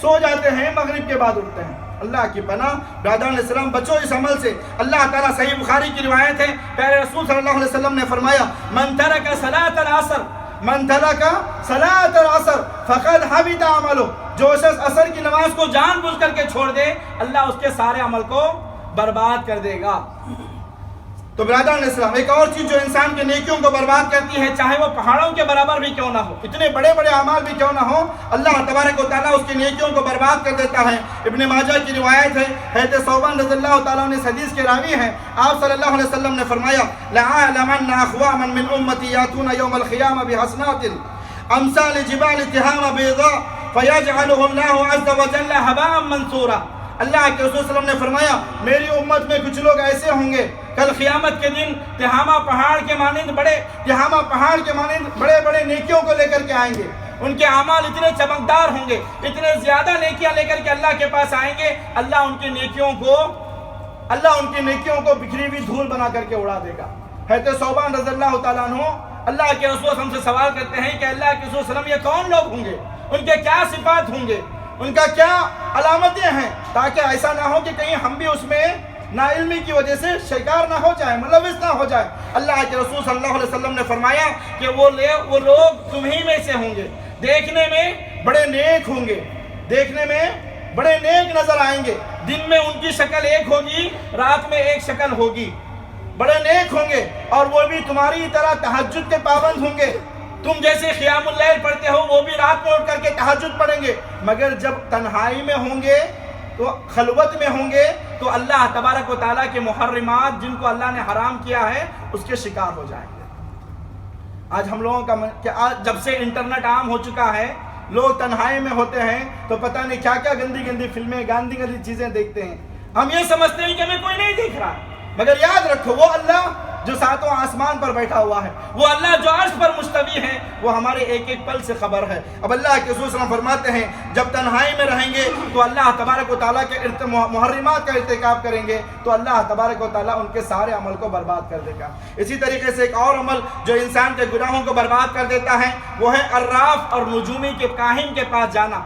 سو جاتے ہیں، مغرب کے بعد اٹھتے ہیں۔ اللہ کی پناہ برادران السلام، بچو اس عمل سے۔ اللہ تعالیٰ، صحیح بخاری کی روایت ہے، پیارے رسول صلی اللہ علیہ وسلم نے فرمایا من ترک صلاۃ العصر فقد حبط عملہ، جو شخص عصر کی نماز کو جان بوجھ کر کے چھوڑ دے، اللہ اس کے سارے عمل کو برباد کر دے گا۔ تو برادران اسلام، ایک اور چیز جو انسان کے نیکیوں کو برباد کرتی ہے، چاہے وہ پہاڑوں کے برابر بھی کیوں نہ ہو، اتنے بڑے بڑے اعمال بھی کیوں نہ ہو، اللہ تبارک و تعالیٰ اس کی نیکیوں کو برباد کر دیتا ہے۔ ابن ماجہ کی روایت ہے، حضرت ثوبان رضی اللہ تعالیٰ عنہ اس حدیث کے راوی ہیں، آپ صلی اللہ علیہ وسلم نے فرمایا لَأَعْلَمَنَّ أَقْوَامًا مِّنْ أُمَّتِي يَأْتُونَ يَوْمَ الْقِيَامَةِ بِحَسَنَاتٍ أَمْثَالِ جِبَالِ تِهَامَ بَيْضَاءَ فَيَجْعَلُهُ اللَّهُ عَزَّ وَجَلَّ هَبَاءً مَّنثُورًا۔ اللہ کے رسول صلی اللہ علیہ وسلم نے فرمایا میری امت میں کچھ لوگ ایسے ہوں گے کل قیامت کے دن تہامہ پہاڑ کے مانند بڑے بڑے نیکیوں کو لے کر کے آئیں گے، ان کے اعمال اتنے چمکدار ہوں گے، اتنے زیادہ نیکیاں لے کر کے اللہ کے پاس آئیں گے، اللہ ان کی نیکیوں کو بکھری ہوئی دھول بنا کر کے اڑا دے گا۔ حضرت ثوبان رضی اللہ تعالیٰ عنہ اللہ کے رسول ہم سے سوال کرتے ہیں کہ اللہ کے رسول صلی اللہ علیہ وسلم یہ کون لوگ ہوں گے، ان کے کیا صفات ہوں گے، ان کا کیا علامتیں ہیں، تاکہ ایسا نہ ہو کہ کہیں ہم بھی اس میں ناعلمی کی وجہ سے شکار نہ ہو جائیں، ملوث نہ ہو جائیں۔ اللہ کے رسول صلی اللہ علیہ وسلم نے فرمایا کہ وہ لوگ تمہیں میں سے ہوں گے، دیکھنے میں بڑے نیک ہوں گے، دیکھنے میں بڑے نیک نظر آئیں گے، دن میں ان کی شکل ایک ہوگی، رات میں ایک شکل ہوگی، بڑے نیک ہوں گے، اور وہ بھی تمہاری طرح تہجد کے پابند ہوں گے، تم جیسے قیام اللیل پڑھتے ہو وہ بھی رات میں اٹھ کر کے تہجد پڑھیں گے، مگر جب تنہائی میں ہوں گے تو خلوت میں ہوں گے تو اللہ تبارک و تعالیٰ کے محرمات جن کو اللہ نے حرام کیا ہے اس کے شکار ہو جائیں گے۔ آج ہم لوگوں کا جب سے انٹرنیٹ عام ہو چکا ہے، لوگ تنہائی میں ہوتے ہیں تو پتہ نہیں کیا کیا گندی گندی فلمیں، گندی چیزیں دیکھتے ہیں، ہم یہ سمجھتے ہیں کہ ہمیں کوئی نہیں دیکھ رہا، مگر یاد رکھو وہ اللہ جو ساتوں آسمان پر بیٹھا ہوا ہے، وہ اللہ جو عرش پر مستوی ہے، وہ ہمارے ایک ایک پل سے خبر ہے۔ اب اللہ کے رسول صلی اللہ علیہ وسلم فرماتے ہیں جب تنہائی میں رہیں گے تو اللہ تبارک و تعالیٰ کے محرمات کا ارتکاب کریں گے تو اللہ تبارک و تعالیٰ ان کے سارے عمل کو برباد کر دے گا۔ اسی طریقے سے ایک اور عمل جو انسان کے گناہوں کو برباد کر دیتا ہے وہ ہے عراف اور نجومی کے کاہن کے پاس جانا،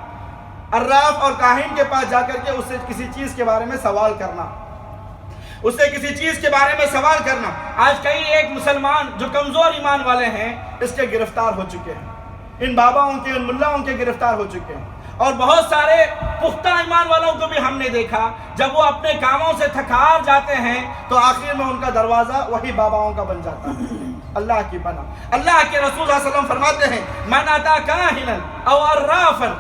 عراف اور کاہن کے پاس جا کر کے اس سے کسی چیز کے بارے میں سوال کرنا، اس سے کسی چیز کے بارے میں سوال کرنا۔ آج کئی ایک مسلمان جو کمزور ایمان والے ہیں اس کے گرفتار ہو چکے ہیں، ان باباؤں کے، ان ملاؤں کے گرفتار ہو چکے ہیں، اور بہت سارے پختہ ایمان والوں کو بھی ہم نے دیکھا جب وہ اپنے کاموں سے تھکار جاتے ہیں تو آخر میں ان کا دروازہ وہی باباؤں کا بن جاتا ہے۔ اللہ کی پناہ، اللہ کے رسول صلی اللہ علیہ وسلم فرماتے ہیں من اتی کاہنا او عرافا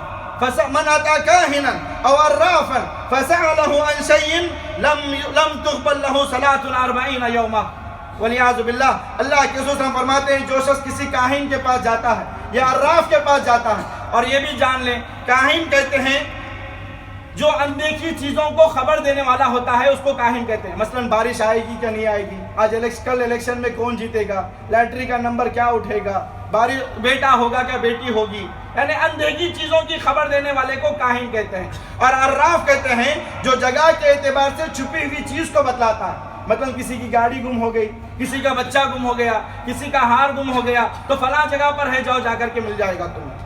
من اتی کاہنا او عرافا فسأله عن شيء لم تقبل له صلاة 40 یوما، والعیاذ باللہ۔ اللہ کے رسول صلی اللہ علیہ وسلم فرماتے ہیں جو شخص کسی کاہن کے پاس جاتا ہے یا عراف کے پاس جاتا ہے، اور یہ بھی جان لیں کاہن کہتے ہیں جو اندیکھی چیزوں کو خبر دینے والا ہوتا ہے اس کو کاہن کہتے ہیں۔ مثلا بارش آئے گی کہ نہیں آئے گی، آج کل الیکشن میں کون جیتے گا، لاٹری کا نمبر کیا اٹھے گا، بیٹا ہوگا کیا بیٹی ہوگی، یعنی اندیکھی چیزوں کی خبر دینے والے کو کاہن کہتے ہیں۔ اور عراف کہتے ہیں جو جگہ کے اعتبار سے چھپی ہوئی چیز کو بتلاتا ہے، مطلب کسی کی گاڑی گم ہو گئی، کسی کا بچہ گم ہو گیا، کسی کا ہار گم ہو گیا تو فلاں جگہ پر ہے، جاؤ جا کر کے مل جائے گا تمہیں۔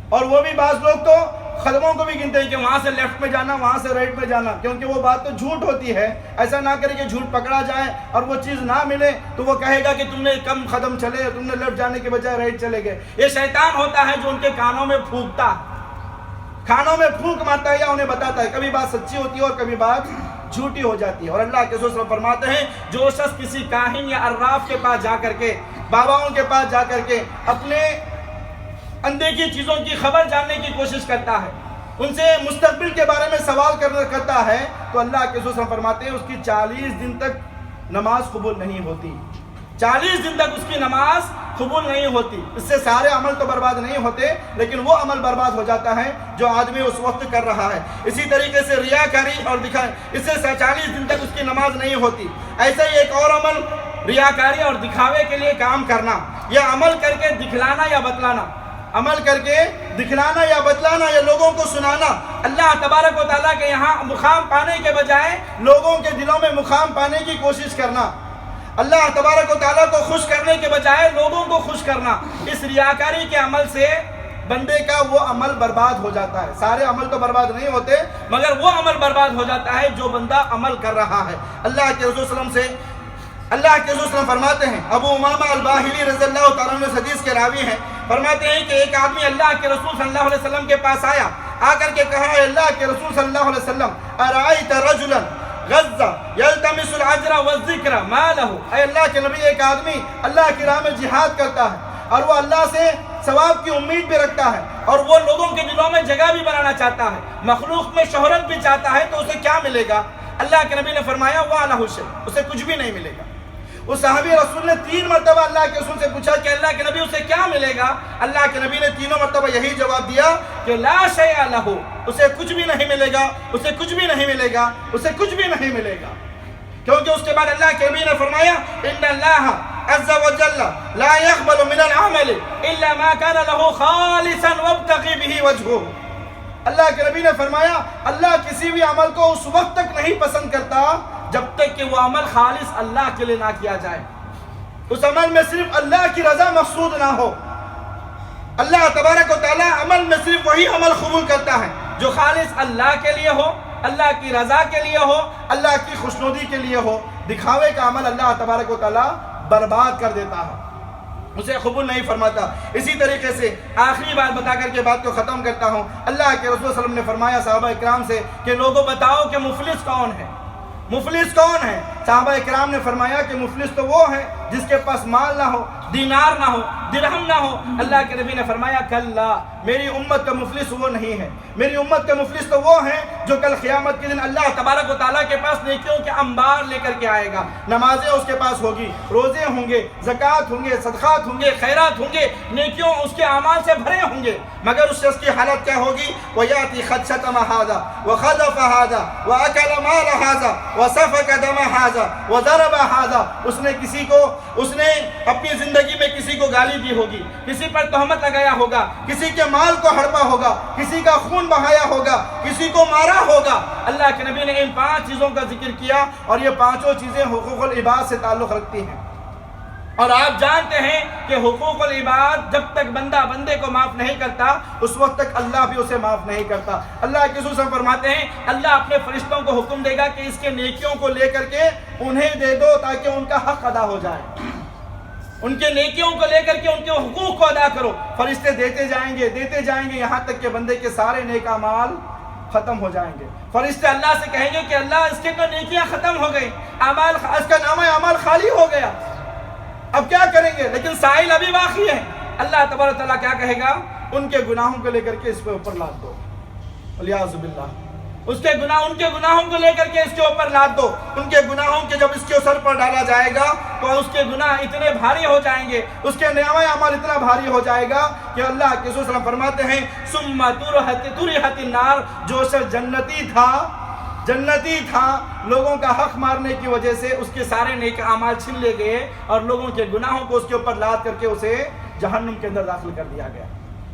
اور وہ بھی بعض لوگ تو قدموں کو بھی گنتے ہیں کہ وہاں سے لیفٹ میں جانا، وہاں سے رائٹ میں جانا، کیونکہ وہ بات تو جھوٹ ہوتی ہے، ایسا نہ کرے کہ جھوٹ پکڑا جائے اور وہ چیز نہ ملے تو وہ کہے گا کہ تم نے کم قدم چلے، تم نے لیفٹ جانے کے بجائے رائٹ چلے گئے۔ یہ شیطان ہوتا ہے جو ان کے کانوں میں پھونکتا، کانوں میں پھونک مارتا ہے یا انہیں بتاتا ہے، کبھی بات سچی ہوتی ہے اور کبھی بات جھوٹی ہو جاتی ہے۔ اور اللہ کے رسول فرماتے ہیں جو شخص کسی کاہن یا عراف کے پاس جا کر کے، باباؤں کے پاس جا کر کے اپنے اندیکھی چیزوں کی خبر جاننے کی کوشش کرتا ہے، ان سے مستقبل کے بارے میں سوال کرتا ہے تو اللہ کے رسول فرماتے ہیں اس کی 40 دن تک نماز قبول نہیں ہوتی، 40 دن تک اس کی نماز قبول نہیں ہوتی۔ اس سے سارے عمل تو برباد نہیں ہوتے لیکن وہ عمل برباد ہو جاتا ہے جو آدمی اس وقت کر رہا ہے۔ اسی طریقے سے ریاکاری اور اس سے 40 دن تک اس کی نماز نہیں ہوتی۔ ایسا ہی ایک اور عمل ریاکاری اور دکھاوے کے لیے کام کرنا، یا عمل کر کے دکھلانا یا بتلانا، عمل کر کے دکھلانا یا بتلانا یا لوگوں کو سنانا۔ اللہ تبارک و تعالیٰ کے یہاں مقام پانے کے بجائے لوگوں کے دلوں میں مقام پانے کی کوشش کرنا، اللہ تبارک و تعالیٰ کو خوش کرنے کے بجائے لوگوں کو خوش کرنا، اس ریاکاری کے عمل سے بندے کا وہ عمل برباد ہو جاتا ہے. سارے عمل تو برباد نہیں ہوتے مگر وہ عمل برباد ہو جاتا ہے جو بندہ عمل کر رہا ہے. اللہ کے رسول صلی اللہ علیہ وسلم فرماتے ہیں, ابو امامہ الباہلی رضی اللہ تعالیٰ عنہ حدیث کے راوی ہیں, فرماتے ہیں کہ ایک آدمی اللہ کے رسول صلی اللہ علیہ وسلم کے پاس آیا, آ کر کے کہا, اے اللہ کے رسول صلی اللہ علیہ وسلم, ارائیت رجلا غزہ یلتمس العجر والذکر ما لہو, اے اللہ کے نبی, ایک آدمی اللہ کی راہ میں جہاد کرتا ہے اور وہ اللہ سے ثواب کی امید بھی رکھتا ہے اور وہ لوگوں کے دلوں میں جگہ بھی بنانا چاہتا ہے, مخلوق میں شہرت بھی چاہتا ہے, تو اسے کیا ملے گا؟ اللہ کے نبی نے فرمایا وَعَلَهُ شَيْءٌ, اسے کچھ بھی نہیں ملے گا. اس صحابی رسول نے 3 مرتبہ اللہ کے رسول سے پوچھا کہ اللہ کے نبی اسے کیا ملے گا؟ اللہ کے نبی نے تینوں مرتبہ یہی جواب دیا کہ لا شیء لہ, اسے کچھ بھی نہیں ملے گا, اسے کچھ بھی نہیں ملے گا, اسے کچھ بھی نہیں ملے گا. کیونکہ اس کے بعد اللہ کے نبی نے فرمایا ان اللہ عز وجل لا يقبل من العمل الا ما كان له خالصا وابتغي به وجهه. اللہ کے نبی نے فرمایا اللہ کسی بھی عمل کو اس وقت تک نہیں پسند کرتا جب تک کہ وہ عمل خالص اللہ کے لیے نہ کیا جائے, اس عمل میں صرف اللہ کی رضا مقصود نہ ہو. اللہ تبارک و تعالیٰ عمل میں صرف وہی عمل قبول کرتا ہے جو خالص اللہ کے لیے ہو, اللہ کی رضا کے لیے ہو, اللہ کی خوشنودی کے لیے ہو. دکھاوے کا عمل اللہ تبارک و تعالیٰ برباد کر دیتا ہے, اسے قبول نہیں فرماتا. اسی طریقے سے آخری بات بتا کر کے بات کو ختم کرتا ہوں. اللہ کے رسول صلی اللہ علیہ وسلم نے فرمایا صحابہ اکرام سے کہ لوگوں بتاؤ کہ مفلس کون ہے, مفلس کون ہے؟ صحابہ اکرام نے فرمایا کہ مفلس تو وہ ہے جس کے پاس مال نہ ہو, دینار نہ ہو, درہم نہ ہو. اللہ کے نبی نے فرمایا کلا, میری امت کا مفلس وہ نہیں ہے, میری امت کا مفلس تو وہ ہے جو کل قیامت کے دن اللہ تبارک و تعالیٰ کے پاس نیکیوں کے انبار لے کر کے آئے گا. نمازیں اس کے پاس ہوگی, روزے ہوں گے, زکوٰۃ ہوں گے, صدقات ہوں گے, خیرات ہوں گے, نیکیوں اس کے اعمال سے بھرے ہوں گے, مگر اس شخص کی حالت کیا ہوگی؟ وَيَأْتِي قَدْ شَتَمَ هَذَا وَخَذَفَ هَذَا وَأَكَلَ مَالَ هَذَا وَسَفَكَ دَمَ هَذَا وَضَرَبَ هَذَا. اس نے اپنی زندگی میں کسی کو گالی دی ہوگی, کسی پر تہمت لگایا ہوگا, کسی کے مال کو ہڑپا ہوگا, کسی کا خون بہایا ہوگا, کسی کو مارا ہوگا. اللہ کے نبی نے ان 5 چیزوں کا ذکر کیا اور یہ 5 چیزیں حقوق العباد سے تعلق رکھتی ہیں. اور آپ جانتے ہیں کہ حقوق العباد جب تک بندہ بندے کو معاف نہیں کرتا اس وقت تک اللہ بھی اسے معاف نہیں کرتا. اللہ کے رسول صلی اللہ علیہ وسلم فرماتے ہیں اللہ اپنے فرشتوں کو حکم دے گا کہ اس کے نیکیوں کو لے کر کے انہیں دے دو تاکہ ان کا حق ادا ہو جائے, ان کے نیکیوں کو لے کر کے ان کے حقوق کو ادا کرو. فرشتے دیتے جائیں گے یہاں تک کہ بندے کے سارے نیک اعمال ختم ہو جائیں گے. فرشتے اللہ سے کہیں گے کہ اللہ اس کے تو نیکیاں ختم ہو گئی, اس کا نامہ اعمال خالی ہو گیا, اب کیا کریں گے؟ لیکن سائل ابھی باقی ہے. اللہ تبارک و تعالیٰ کیا کہے گا؟ ان کے گناہوں کو لے کر کے اس پہ اوپر لاد دو, والیاذ باللہ. ان کے گناہوں کو لے کر کے اس کے اوپر لاد دو. ان کے گناہوں کے جب اس کے سر پر ڈالا جائے گا تو اس کے گناہ اتنے بھاری ہو جائیں گے, اس کے نامہ اعمال اتنا بھاری ہو جائے گا کہ اللہ کے رسول صلی اللہ علیہ وسلم فرماتے ہیں ثم طرحت النار, جو شخص جنتی تھا لوگوں کا حق مارنے کی وجہ سے اس کے سارے نیک اعمال چھین لے گئے اور لوگوں کے گناہوں کو اس کے اوپر لاد کر کے اسے جہنم کے اندر داخل کر دیا گیا.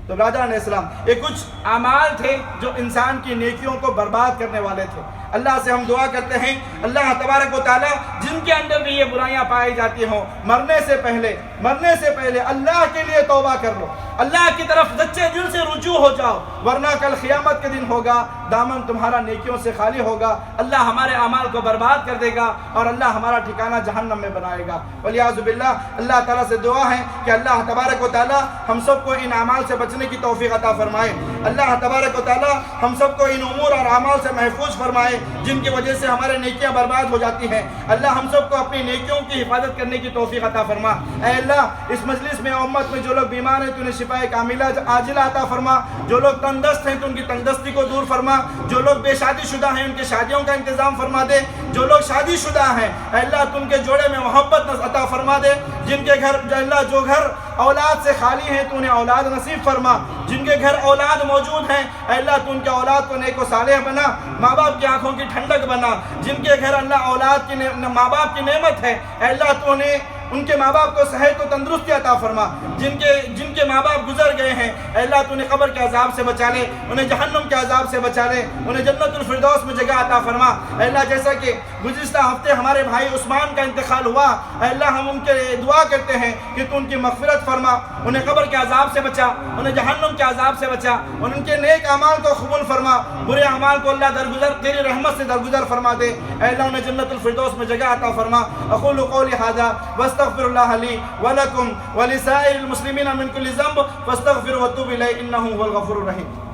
تو برادران اسلام, یہ کچھ اعمال تھے جو انسان کی نیکیوں کو برباد کرنے والے تھے. اللہ سے ہم دعا کرتے ہیں اللہ تبارک و تعالیٰ جن کے اندر بھی یہ برائیاں پائی جاتی ہوں مرنے سے پہلے اللہ کے لیے توبہ کر لو, اللہ کی طرف سچے دل سے رجوع ہو جاؤ, ورنہ کل قیامت کے دن ہوگا دامن تمہارا نیکیوں سے خالی ہوگا, اللہ ہمارے اعمال کو برباد کر دے گا اور اللہ ہمارا ٹھکانہ جہنم میں بنائے گا. والیاذ باللہ. اللہ تعالیٰ سے دعا ہے کہ اللہ تبارک و تعالیٰ ہم سب کو ان اعمال سے بچنے کی توفیق عطا فرمائے. اللہ تبارک و تعالیٰ ہم سب کو ان امور اور اعمال سے محفوظ فرمائے جن کی وجہ سے ہمارے نیکیاں برباد ہو جاتی ہیں. اللہ ہم سب کو اپنی نیکیوں کی حفاظت کرنے کی توفیق عطا فرما. اے اللہ اس مجلس میں امت میں جو لوگ بیمار ہیں تو انہیں شفاء کاملہ عاجلہ عطا فرما, جو لوگ تندرست ہیں تو ان کی تندرستی کو دور فرما, جو لوگ بے شادی شدہ ہیں ان کے شادیوں کا انتظام فرما دے, جو لوگ شادی شدہ ہیں اے اللہ تم کے جوڑے میں محبت عطا فرما دے, جن کے گھر جو گھر اولاد سے خالی ہیں تو انہیں اولاد نصیب فرما, جن کے گھر اولاد موجود ہیں اے اللہ تو ان کے اولاد کو نیک و صالح بنا, ماں باپ کی آنکھوں کی ٹھنڈک بنا, جن کے گھر اللہ اولاد کی ماں باپ کی نعمت ہے اے اللہ تو انہیں ان کے ماں باپ کو صحت و تندرستی عطا فرما، جن کے ماں باپ گزر گئے ہیں اے اللہ تو انہیں قبر کے عذاب سے بچا لے، انہیں جہنم کے عذاب سے بچا لے، انہیں جنت الفردوس میں جگہ عطا فرما۔ اے اللہ جیسا کہ گزشتہ ہفتے ہمارے بھائی عثمان کا انتقال ہوا، اے اللہ ہم ان کے دعا کرتے ہیں کہ تو ان کی مغفرت فرما، انہیں قبر کے عذاب سے بچا، انہیں جہنم کے عذاب سے بچا، اور ان کے نیک اعمال کو قبول فرما، برے اعمال کو اللہ درگزر تیری رحمت سے درگزر فرما دے، اے اللہ انہیں جنت الفردوس میں جگہ عطا فرما۔ اقول قولی ھذا واستغفر اللہ لی ولکم ولسائر المسلمین من کل ذنب فاستغفروا وتوبوا الیہ انہ هو الغفور الرحیم۔